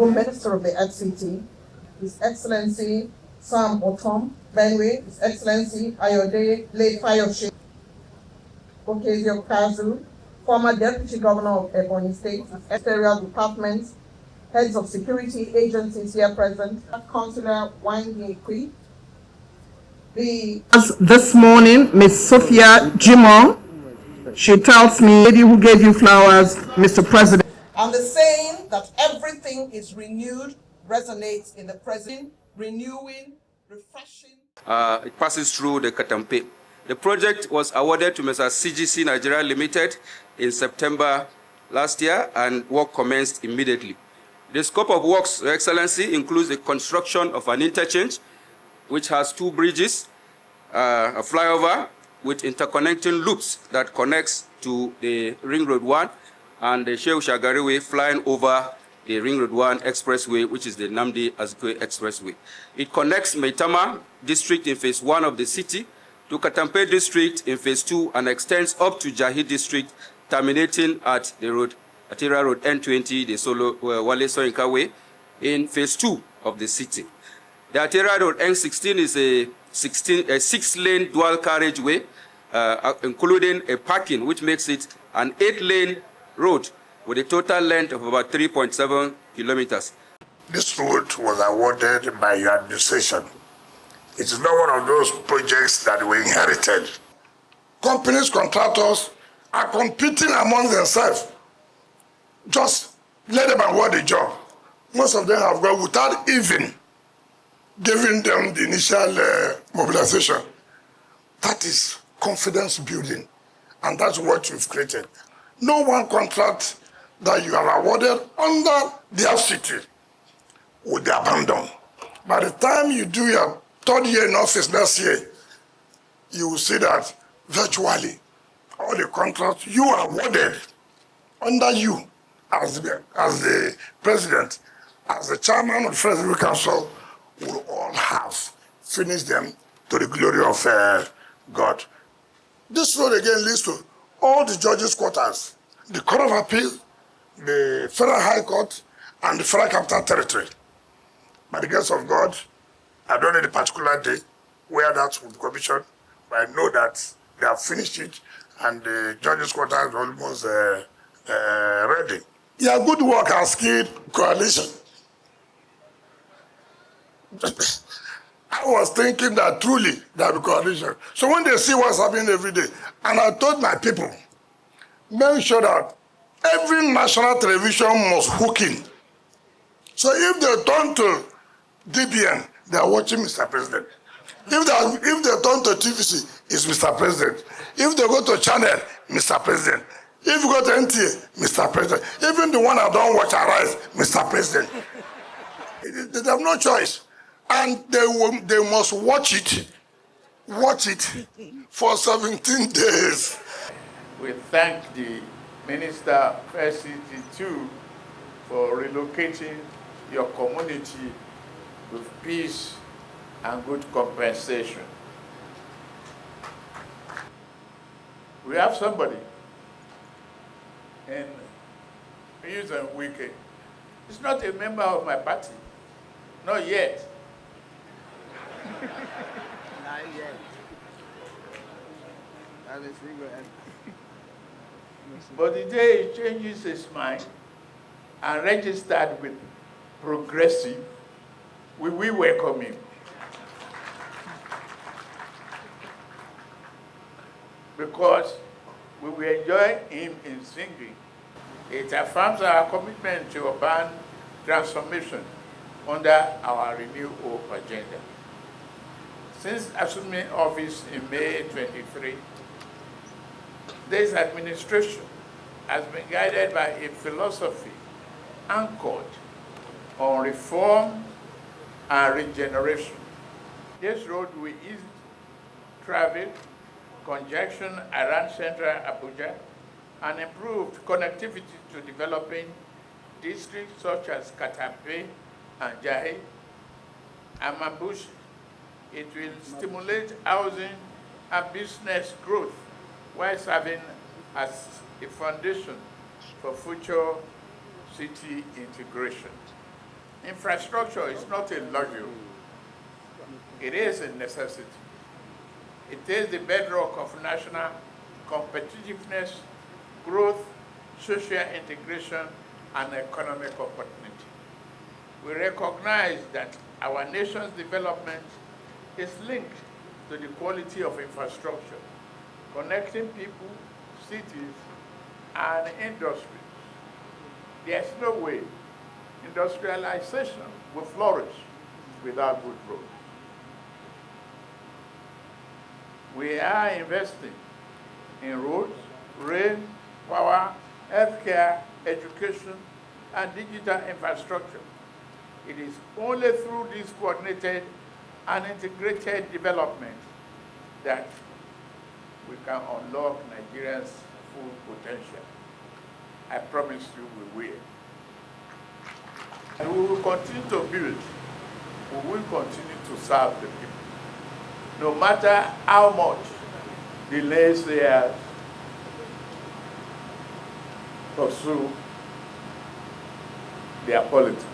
Honorable Minister of the FCT, His Excellency Sam Otom Benwe, His Excellency Ayode Lefayoshe Okezio Kazu, former Deputy Governor of Ebonyi State, Exterior Department, heads of security agencies here present, Councillor Wangekwi. This morning, Ms. Sophia Jimon, she tells me, lady who gave you flowers, Mr. President. And the saying that everything is renewed resonates in the present, renewing, refreshing. It passes through the Katampe. The project was awarded to Mr. CGC Nigeria Limited in September last year, and work commenced immediately. The scope of works, Your Excellency, includes the construction of an interchange, which has 2 bridges, a flyover with interconnecting loops that connects to the Ring Road 1 and the Shehu Shagari Way flying over the Ring Road 1 Expressway, which is the Namdi Azikiwe Expressway. It connects Maitama district in phase 1 of the city to Katampe district in phase 2 and extends up to Jahi district, terminating at the road, Atira Road N20, the Solo Wale Soyinka Way, in phase 2 of the city. The Atira Road N16 is a 6-lane dual carriageway, including a parking, which makes it an 8-lane road with a total length of about 3.7 kilometers. This road was awarded by your administration. It is not one of those projects that we inherited. Companies, contractors are competing among themselves. Just let them award the job. Most of them have gone without even giving them the initial mobilization. That is confidence building, and that's what you've created. No one contract that you are awarded under the FCT will be abandoned. By the time you do your 3rd year in office next year, you will see that virtually all the contracts you are awarded under you as the president, as the chairman of the Federal Council, will all have finished them to the glory of God. This road again leads to all the judges' quarters, the Court of Appeal, the Federal High Court, and the Federal Capital Territory. By the grace of God, I don't know the particular day where that will be commissioned, but I know that they have finished it and the judges' quarters is almost ready. Your good work has killed coalition. I was thinking that truly there will be coalition. So when they see what's happening every day, and I told my people, make sure that every national television must hook in. So if they turn to DBN, they are watching Mr. President. If they turn to TVC, it's Mr. President. If they go to channel, Mr. President. If you go to NTA, Mr. President. Even the one that don't watch Arise, Mr. President. They have no choice. And they must watch it for 17 days. We thank the Minister of FCT too for relocating your community with peace and good compensation. We have somebody in Pro-Wike. He's not a member of my party, not yet. Not yet. But the day he changes his mind and registered with Progressive, we will welcome him. Because we will enjoy him in singing. It affirms our commitment to urban transformation under our Renew Hope agenda. Since assuming office in May 23, this administration has been guided by a philosophy anchored on reform and regeneration. This road will ease travel, congestion around central Abuja, and improved connectivity to developing districts such as Katampe and Jahi and Mambush. It will stimulate housing and business growth while serving as a foundation for future city integration. Infrastructure is not a luxury. It is a necessity. It is the bedrock of national competitiveness, growth, social integration, and economic opportunity. We recognize that our nation's development is linked to the quality of infrastructure, connecting people, cities, and industries. There's no way industrialization will flourish without good roads. We are investing in roads, rail, power, healthcare, education, and digital infrastructure. It is only through this coordinated and integrated development that we can unlock Nigeria's full potential. I promise you we will. And we will continue to build. We will continue to serve the people. No matter how much the naysayers pursue their politics.